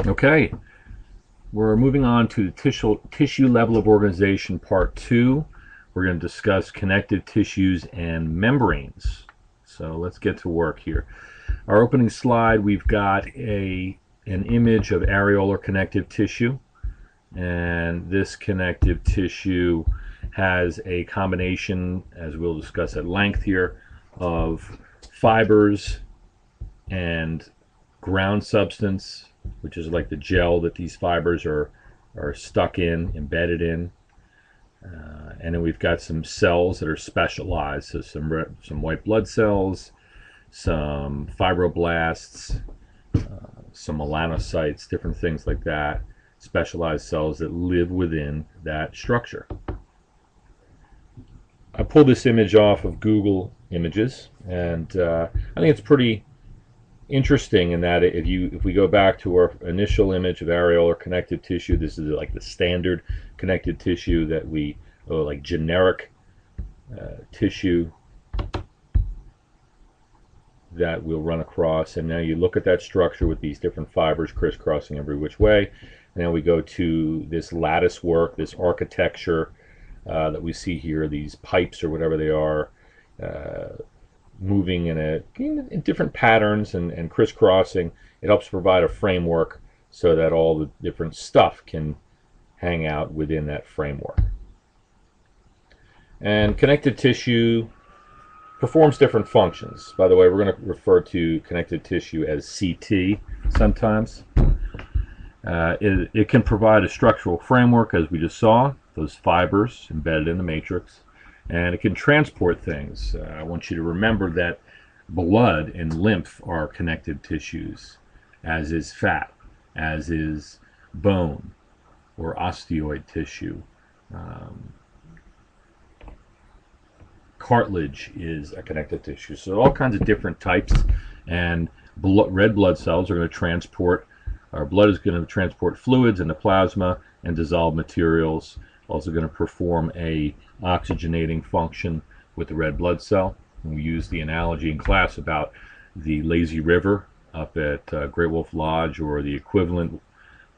Okay, we're moving on to tissue level of organization part 2. We're going to discuss connective tissues and membranes. So let's get to work here. Our opening slide, we've got an image of areolar connective tissue, and this connective tissue has a combination, as we'll discuss at length here, of fibers and ground substance, which is like the gel that these fibers are stuck in, embedded in. And then we've got some cells that are specialized, so some white blood cells, some fibroblasts, some melanocytes, different things like that, specialized cells that live within that structure. I pulled this image off of Google Images, and I think it's pretty interesting in that if we go back to our initial image of areolar connective tissue, this is like the standard connective tissue that we, like generic tissue that we'll run across. And now you look at that structure with these different fibers crisscrossing every which way. And then we go to this lattice work, this architecture that we see here, these pipes or whatever they are, moving in different patterns and crisscrossing. It helps provide a framework so that all the different stuff can hang out within that framework. And connective tissue performs different functions. By the way, we're going to refer to connective tissue as CT sometimes. It can provide a structural framework, as we just saw, those fibers embedded in the matrix. And it can transport things. I want you to remember that blood and lymph are connective tissues, as is fat, as is bone or osteoid tissue. Cartilage is a connective tissue. So all kinds of different types, and red blood cells are going to transport, our blood is going to transport fluids in the plasma and dissolved materials. Also going to perform a oxygenating function with the red blood cell. And we use the analogy in class about the lazy river up at Great Wolf Lodge, or the equivalent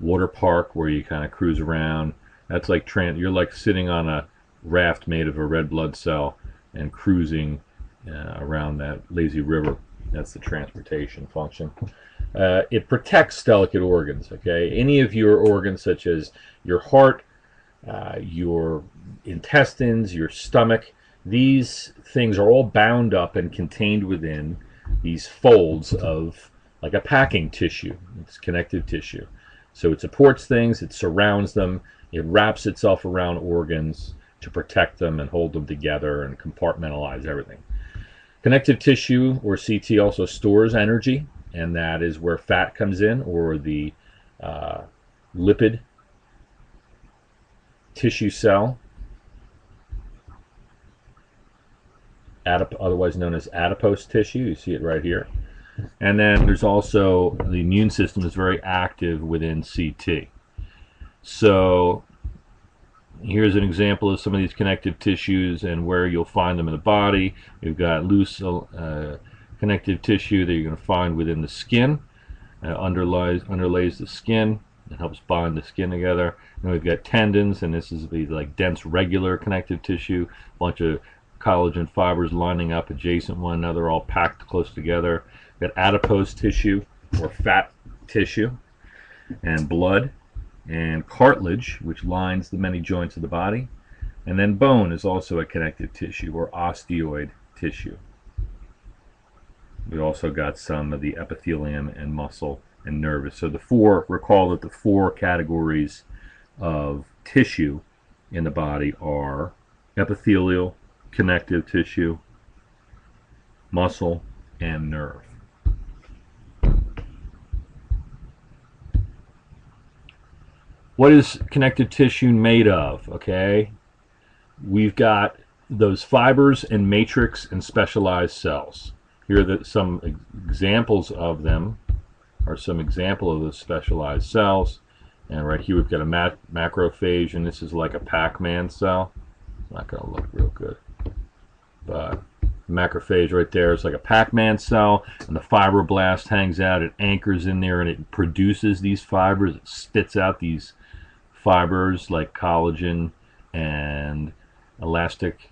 water park where you kind of cruise around. That's like you're like sitting on a raft made of a red blood cell and cruising around that lazy river. That's the transportation function. It protects delicate organs. Okay, any of your organs, such as your heart, your intestines, your stomach, these things are all bound up and contained within these folds of like a packing tissue. It's connective tissue. So it supports things, it surrounds them, it wraps itself around organs to protect them and hold them together and compartmentalize everything. Connective tissue, or CT, also stores energy, and that is where fat comes in, or the lipid tissue cell, otherwise known as adipose tissue. You see it right here. And then there's also the immune system is very active within CT. So here's an example of some of these connective tissues and where you'll find them in the body. You've got loose connective tissue that you're going to find within the skin, underlays the skin. It helps bind the skin together. And we've got tendons, and this is the like dense regular connective tissue, a bunch of collagen fibers lining up adjacent one another, all packed close together. We've got adipose tissue, or fat tissue, and blood, and cartilage, which lines the many joints of the body. And then bone is also a connective tissue, or osteoid tissue. We also got some of the epithelium and muscle and nervous. So recall that the four categories of tissue in the body are epithelial, connective tissue, muscle, and nerve. What is connective tissue made of? Okay, we've got those fibers and matrix and specialized cells. Here are some examples of them, or some example of those specialized cells. And right here we've got a macrophage, and this is like a Pac-Man cell. It's not going to look real good, but macrophage right there is like a Pac-Man cell, and the fibroblast hangs out. It anchors in there, and it produces these fibers. It spits out these fibers like collagen and elastic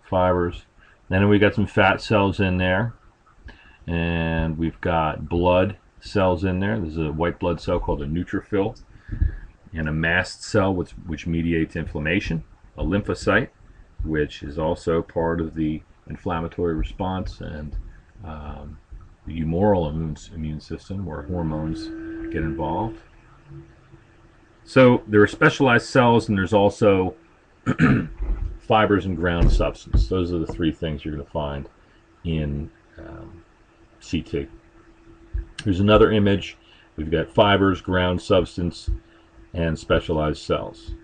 fibers. Then we got some fat cells in there, and we've got blood cells in there. There's a white blood cell called a neutrophil, and a mast cell which mediates inflammation, a lymphocyte, which is also part of the inflammatory response, and the humoral immune system, where hormones get involved. So there are specialized cells, and there's also fibers and ground substance. Those are the three things you're going to find in CT. Here's another image. We've got fibers, ground substance, and specialized cells.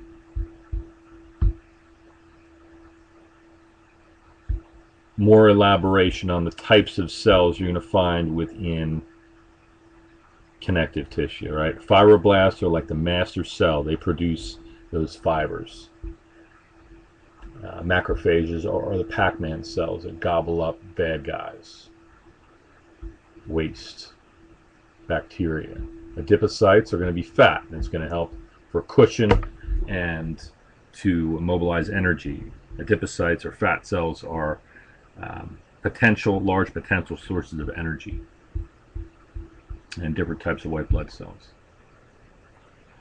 More elaboration on the types of cells you're going to find within connective tissue, right? Fibroblasts are like the master cell. They produce those fibers. Macrophages are the Pac-Man cells that gobble up bad guys, waste, bacteria. Adipocytes are going to be fat, and it's going to help for cushion and to mobilize energy. Adipocytes or fat cells are large potential sources of energy, and different types of white blood cells.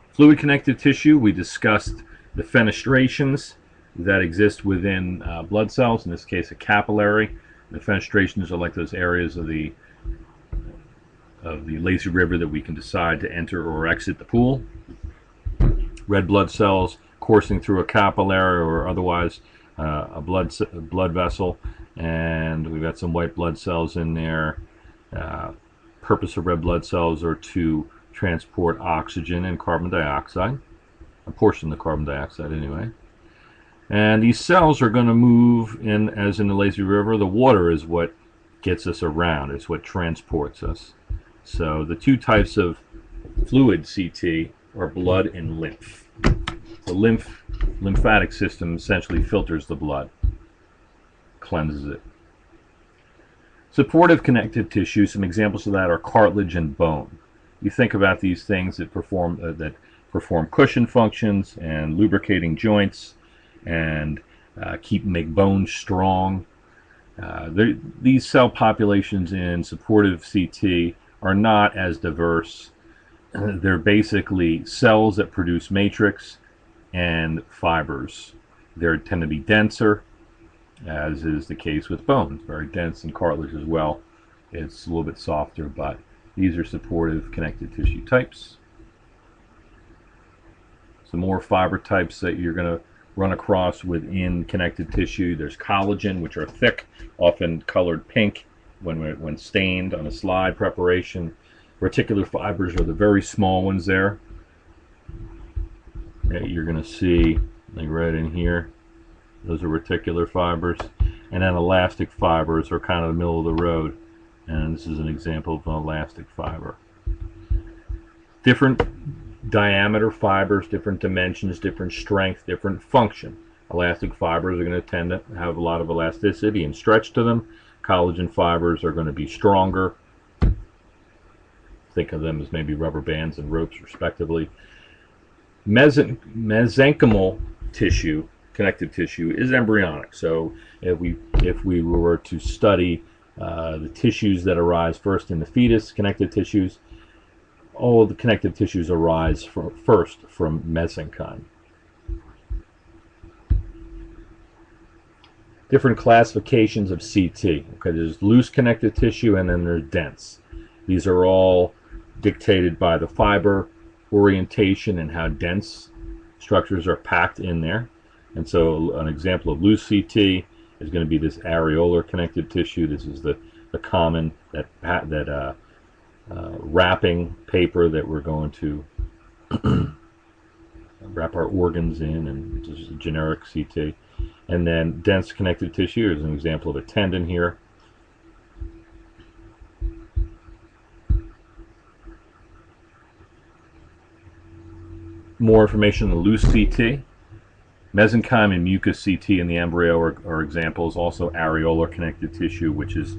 Fluid connective tissue, we discussed the fenestrations that exist within blood cells, in this case a capillary. The fenestrations are like those areas of the lazy river that we can decide to enter or exit the pool. Red blood cells coursing through a capillary or otherwise a blood vessel, and we've got some white blood cells in there. Purpose of red blood cells are to transport oxygen and carbon dioxide, a portion of the carbon dioxide anyway. And these cells are going to move in, as in the lazy river, the water is what gets us around, it's what transports us. So the two types of fluid CT are blood and lymph. The lymphatic system essentially filters the blood, cleanses it. Supportive connective tissue, some examples of that are cartilage and bone. You think about these things that perform cushion functions and lubricating joints and make bones strong. These cell populations in supportive CT are not as diverse. They're basically cells that produce matrix and fibers. They tend to be denser, as is the case with bones, very dense, and cartilage as well. It's a little bit softer, but these are supportive connective tissue types. Some more fiber types that you're going to run across within connective tissue. There's collagen, which are thick, often colored pink when stained on a slide preparation. Reticular fibers are the very small ones there that you're going to see, like right in here. Those are reticular fibers. And then elastic fibers are kind of the middle of the road. And this is an example of an elastic fiber. Different diameter fibers, different dimensions, different strength, different function. Elastic fibers are going to tend to have a lot of elasticity and stretch to them. Collagen fibers are going to be stronger. Think of them as maybe rubber bands and ropes, respectively. Mesenchymal tissue, connective tissue, is embryonic. So if we were to study the tissues that arise first in the fetus, connective tissues, all of the connective tissues arise first from mesenchyme. Different classifications of CT. Okay, there's loose connective tissue, and then there's dense. These are all dictated by the fiber orientation and how dense structures are packed in there. And so an example of loose CT is going to be this areolar connective tissue. This is the common, wrapping paper that we're going to wrap our organs in, and this is a generic CT. And then dense connective tissue is an example of a tendon here. More information on the loose CT. Mesenchyme and mucus CT in the embryo are examples. Also areolar connective tissue, which is,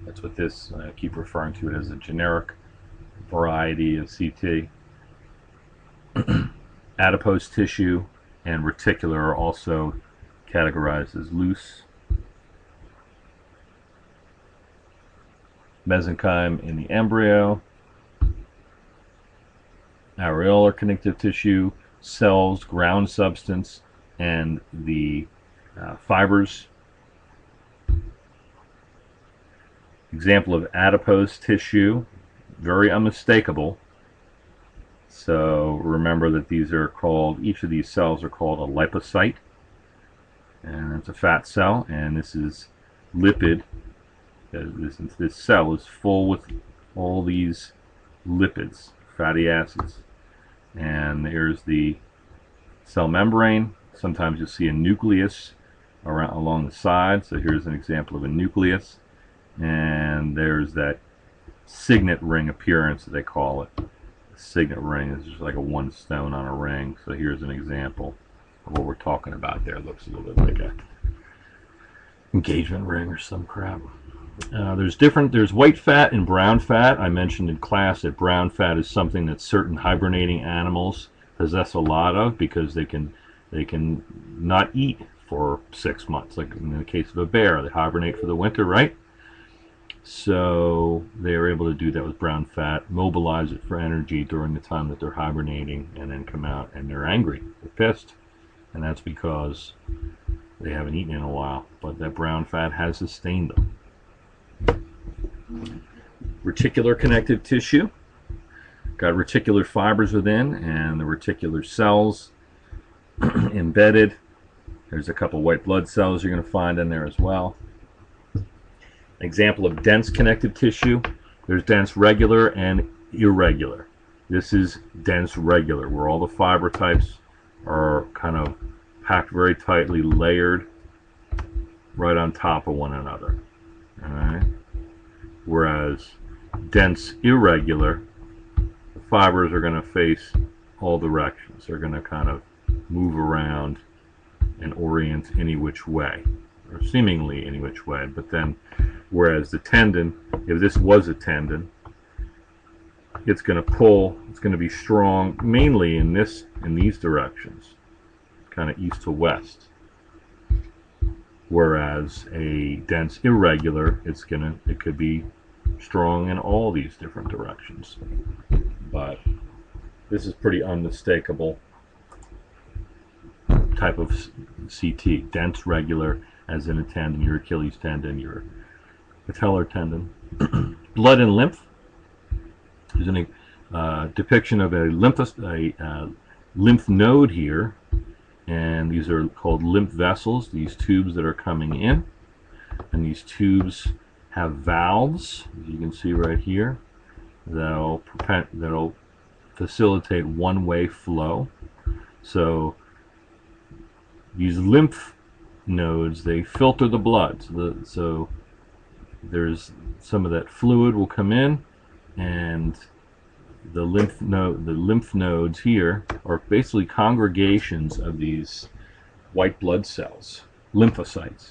that's what this, I keep referring to it as a generic variety of CT. Adipose tissue and reticular are also categorized as loose. Mesenchyme in the embryo, areolar connective tissue, cells, ground substance, and the fibers. Example of adipose tissue, very unmistakable. So remember that these are called, each of these cells are called a lipocyte, and it's a fat cell, and this is lipid. This cell is full with all these lipids, fatty acids. And there's the cell membrane. Sometimes you'll see a nucleus along the side. So here's an example of a nucleus. And there's that signet ring appearance, they call it. The signet ring is just like a one stone on a ring. So here's an example of what we're talking about there. It looks a little bit like a engagement ring or some crap. There's white fat and brown fat. I mentioned in class that brown fat is something that certain hibernating animals possess a lot of, because they can not eat for 6 months. Like in the case of a bear, they hibernate for the winter, right? So they are able to do that with brown fat, mobilize it for energy during the time that they're hibernating, and then come out and they're angry, they're pissed, and that's because they haven't eaten in a while. But that brown fat has sustained them. Reticular connective tissue, got reticular fibers within, and the reticular cells embedded. There's a couple white blood cells you're going to find in there as well. Example of dense connective tissue, there's dense regular and irregular. This is dense regular, where all the fiber types are kind of packed very tightly, layered right on top of one another. All right. Whereas dense irregular, the fibers are going to face all directions. They're going to kind of move around and orient any which way, or seemingly any which way. But then, whereas the tendon, if this was a tendon, it's going to pull, it's going to be strong mainly in these directions, kind of east to west. Whereas a dense irregular, it could be strong in all these different directions. But this is pretty unmistakable type of CT. Dense regular, as in a tendon, your Achilles tendon, your patellar tendon. Blood and lymph. There's a depiction of a lymph node here. And these are called lymph vessels, these tubes that are coming in. And these tubes have valves, as you can see right here, that'll facilitate one-way flow. So these lymph nodes, they filter the blood. So there's some of that fluid will come in, and the lymph nodes here are basically congregations of these white blood cells, lymphocytes.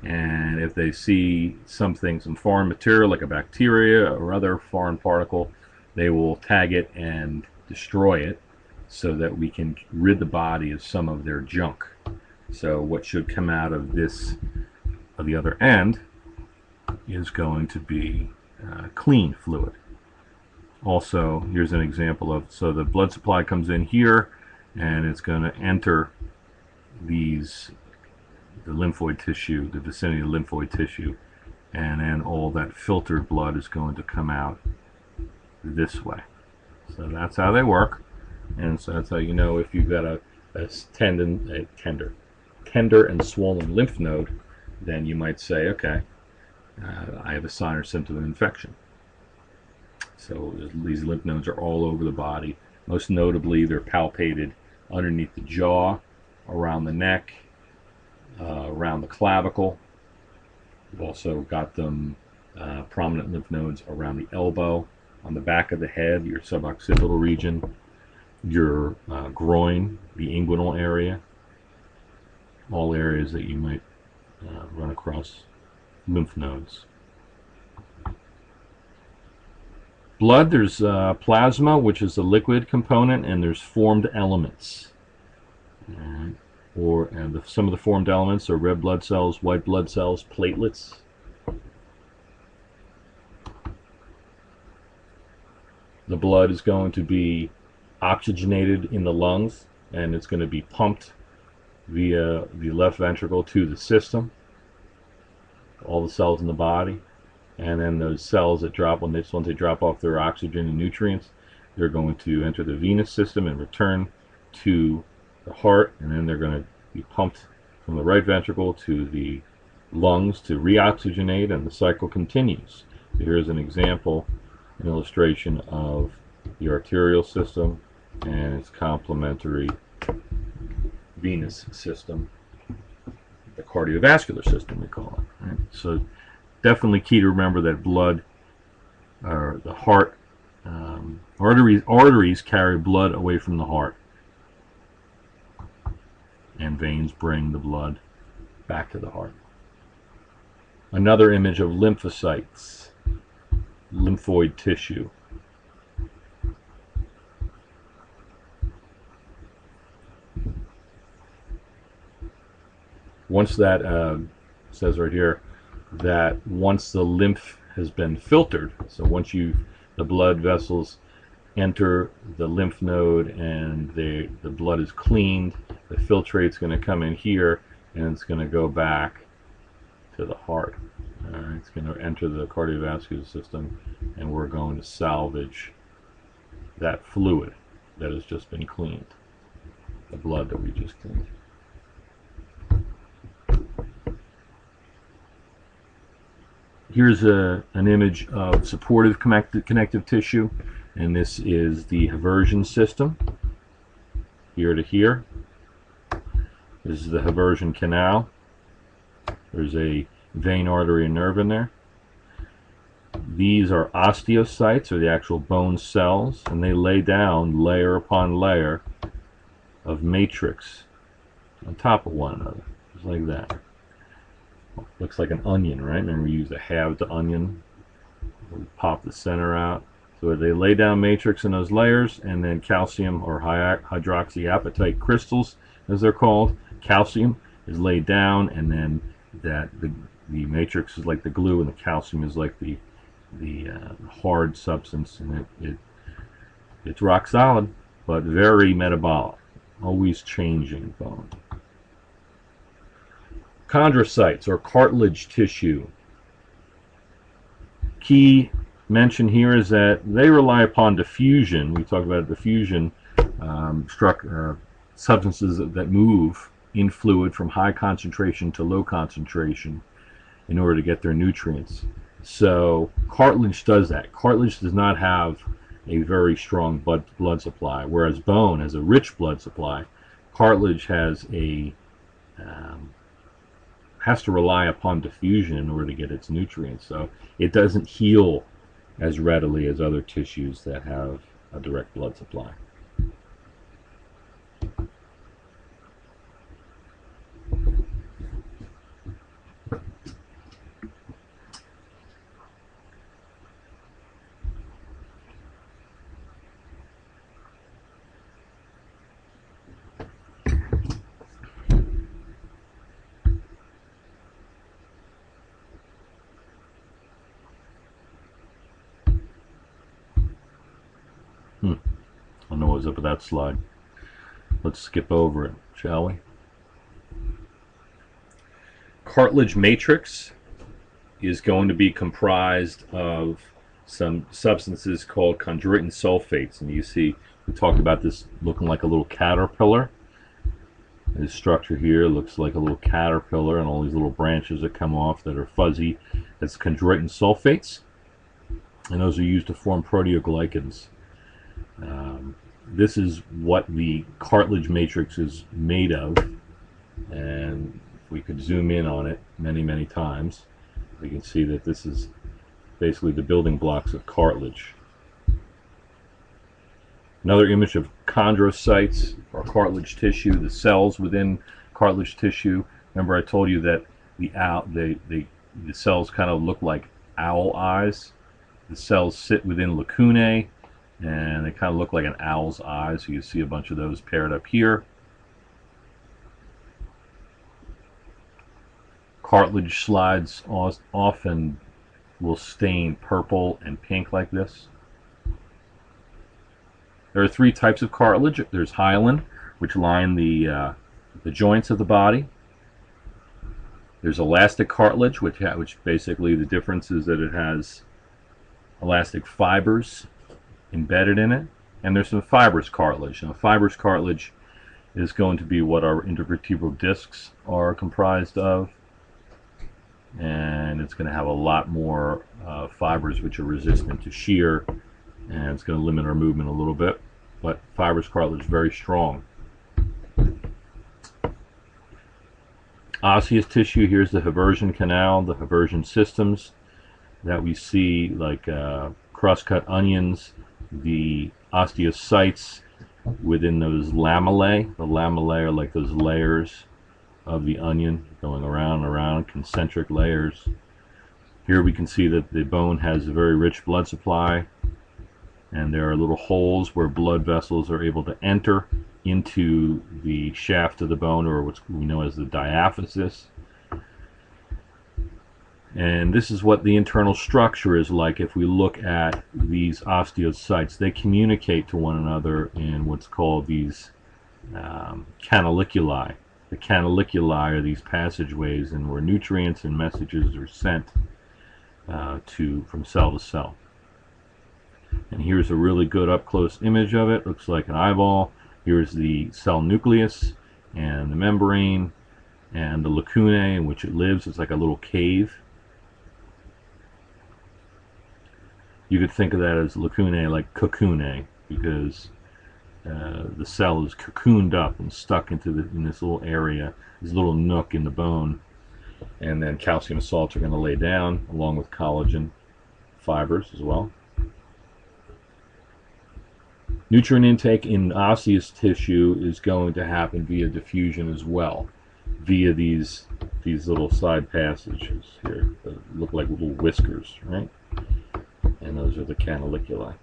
And if they see some foreign material like a bacteria or other foreign particle, they will tag it and destroy it so that we can rid the body of some of their junk. So what should come out of the other end is going to be clean fluid. Also, here's an example of, so the blood supply comes in here, and it's going to enter the lymphoid tissue, the vicinity of lymphoid tissue, and then all that filtered blood is going to come out this way. So that's how they work, and so that's how you know if you've got a tender and swollen lymph node, then you might say, okay, I have a sign or symptom of infection. So these lymph nodes are all over the body. Most notably, they're palpated underneath the jaw, around the neck, around the clavicle. We've also got them prominent lymph nodes around the elbow, on the back of the head, your suboccipital region, your groin, the inguinal area. all areas that you might run across lymph nodes. Blood, there's plasma, which is the liquid component, and there's formed elements. Some of the formed elements are red blood cells, white blood cells, platelets. The blood is going to be oxygenated in the lungs, and it's going to be pumped via the left ventricle to the system, all the cells in the body. And then those cells that drop, once they drop off their oxygen and nutrients, they're going to enter the venous system and return to the heart, and then they're going to be pumped from the right ventricle to the lungs to reoxygenate, and the cycle continues. Here's an example, an illustration of the arterial system and its complementary venous system, the cardiovascular system we call it. Right? So definitely key to remember that blood, or the heart, arteries carry blood away from the heart, and veins bring the blood back to the heart. Another image of lymphocytes, lymphoid tissue. Once that, says right here, that once the lymph has been filtered, so once the blood vessels enter the lymph node and the blood is cleaned, the filtrate's going to come in here and it's going to go back to the heart. It's going to enter the cardiovascular system, and we're going to salvage that fluid that has just been cleaned, the blood that we just cleaned. Here's an image of supportive connective tissue, and this is the Haversian system, here to here. This is the Haversian canal. There's a vein, artery, and nerve in there. These are osteocytes, or the actual bone cells, and they lay down layer upon layer of matrix on top of one another, just like that. Looks like an onion, right? Remember we used a halved onion. We pop the center out. So they lay down matrix in those layers, and then calcium, or hydroxyapatite crystals, as they're called. Calcium is laid down, and then the matrix is like the glue, and the calcium is like the hard substance, and it's rock solid, but very metabolic, always changing bone. Chondrocytes, or cartilage tissue. Key mention here is that they rely upon diffusion. We talked about diffusion, substances that move in fluid from high concentration to low concentration in order to get their nutrients. So cartilage does that. Cartilage does not have a very strong blood supply, whereas bone has a rich blood supply. Cartilage has to rely upon diffusion in order to get its nutrients, so it doesn't heal as readily as other tissues that have a direct blood supply. I don't know what was up with that slide. Let's skip over it, shall we? Cartilage matrix is going to be comprised of some substances called chondroitin sulfates, and you see we talked about this looking like a little caterpillar. This structure here looks like a little caterpillar, and all these little branches that come off that are fuzzy. That's chondroitin sulfates, and those are used to form proteoglycans. This is what the cartilage matrix is made of, and if we could zoom in on it many times, we can see that this is basically the building blocks of cartilage. Another image of chondrocytes, or cartilage tissue, the cells within cartilage tissue. Remember I told you that the cells kind of look like owl eyes. The cells sit within lacunae, and they kind of look like an owl's eyes. So you see a bunch of those paired up here. Cartilage slides often will stain purple and pink like this. There are three types of cartilage. There's hyaline, which line the joints of the body. There's elastic cartilage, which basically the difference is that it has elastic fibers embedded in it. And there's some fibrous cartilage. Now, fibrous cartilage is going to be what our intervertebral discs are comprised of. And it's going to have a lot more fibers which are resistant to shear, and it's going to limit our movement a little bit. But fibrous cartilage is very strong. Osseous tissue, here's the Haversian canal, the Haversian systems that we see, like cross-cut onions, the osteocytes within those lamellae. The lamellae are like those layers of the onion going around and around, concentric layers. Here we can see that the bone has a very rich blood supply, and there are little holes where blood vessels are able to enter into the shaft of the bone, or what we know as the diaphysis. And this is what the internal structure is like. If we look at these osteocytes, they communicate to one another in what's called these canaliculi. The canaliculi are these passageways and where nutrients and messages are sent from cell to cell. And here's a really good up-close image of it. Looks like an eyeball. Here's the cell nucleus and the membrane and the lacunae in which it lives. It's like a little cave. You could think of that as lacunae like cocoonae, because the cell is cocooned up and stuck into in this little area, this little nook in the bone, and then calcium salts are going to lay down along with collagen fibers as well. Nutrient intake in osseous tissue is going to happen via diffusion as well, via these little side passages here that look like little whiskers, right? And those are the canaliculi.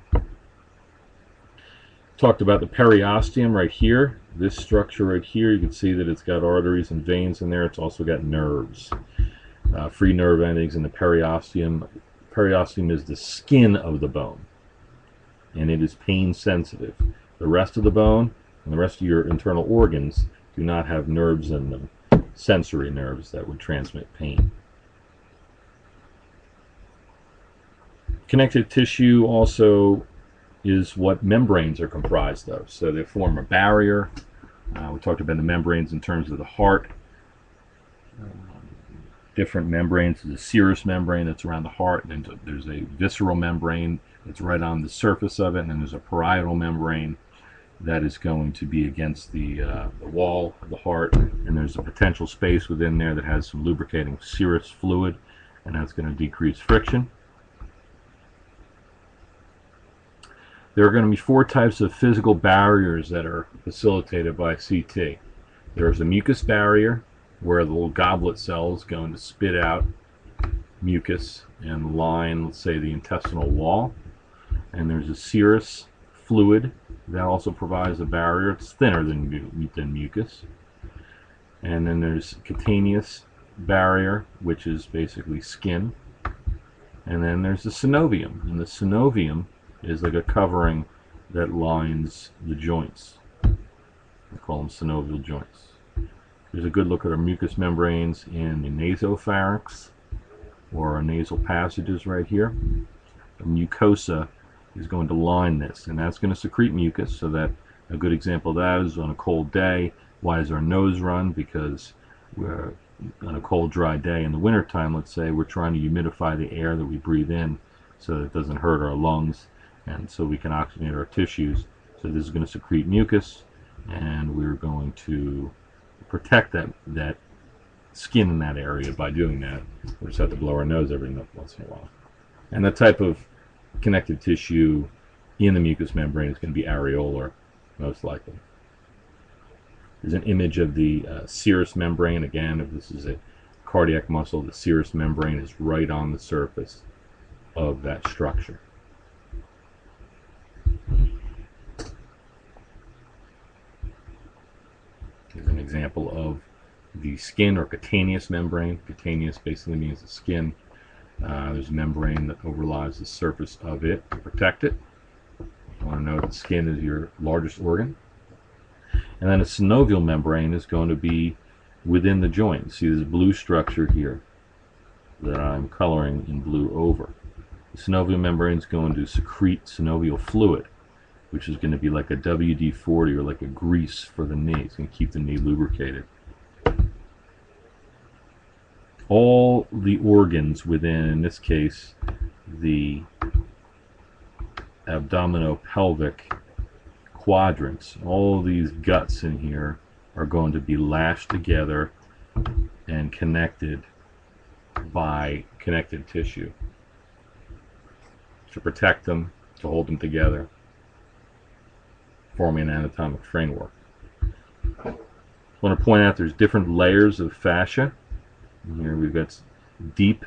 Talked about the periosteum right here. This structure right here, you can see that it's got arteries and veins in there. It's also got nerves, free nerve endings in the periosteum. Periosteum is the skin of the bone, and it is pain sensitive. The rest of the bone and the rest of your internal organs do not have nerves in them, sensory nerves that would transmit pain. Connective tissue also is what membranes are comprised of. So they form a barrier. We talked about the membranes in terms of the heart. Different membranes. There's a serous membrane that's around the heart, and then there's a visceral membrane that's right on the surface of it, and then there's a parietal membrane that is going to be against the wall of the heart, and there's a potential space within there that has some lubricating serous fluid, and that's going to decrease friction. There are going to be four types of physical barriers that are facilitated by CT. There's a mucus barrier, where the little goblet cells going to spit out mucus and line, let's say, the intestinal wall. And there's a serous fluid that also provides a barrier. It's thinner than mucus. And then there's cutaneous barrier, which is basically skin. And then there's the synovium, and the synovium is like a covering that lines the joints. We call them synovial joints. There's a good look at our mucous membranes in the nasopharynx, or our nasal passages right here. The mucosa is going to line this, and that's going to secrete mucus. So that a good example of that is on a cold day. Why does our nose run? Because we're on a cold, dry day in the wintertime, let's say, we're trying to humidify the air that we breathe in so that it doesn't hurt our lungs, and so we can oxygenate our tissues. So this is going to secrete mucus, and we're going to protect that skin in that area by doing that. We just have to blow our nose every once in a while. And the type of connective tissue in the mucous membrane is going to be areolar, most likely. There's an image of the serous membrane. Again, if this is a cardiac muscle, the serous membrane is right on the surface of that structure. Here's an example of the skin or cutaneous membrane. Cutaneous basically means the skin. There's a membrane that overlies the surface of it to protect it. You want to know that the skin is your largest organ. And then a synovial membrane is going to be within the joint. See this blue structure here that I'm coloring in blue over. The synovial membrane is going to secrete synovial fluid, which is going to be like a WD-40 or like a grease for the knee. It's going to keep the knee lubricated. All the organs within, in this case, the abdominopelvic quadrants, all these guts in here are going to be lashed together and connected by connective tissue to protect them, to hold them together, forming an anatomic framework. I want to point out there's different layers of fascia. Here we've got deep,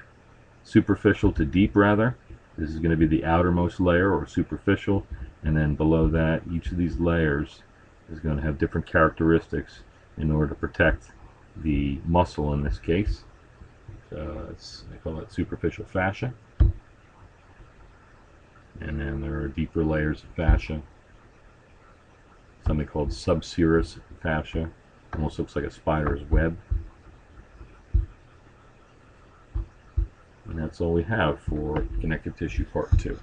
superficial to deep rather. This is going to be the outermost layer or superficial, and then below that each of these layers is going to have different characteristics in order to protect the muscle in this case. So they call that superficial fascia. And then there are deeper layers of fascia, something called subserous fascia. Almost looks like a spider's web. And that's all we have for connective tissue part 2.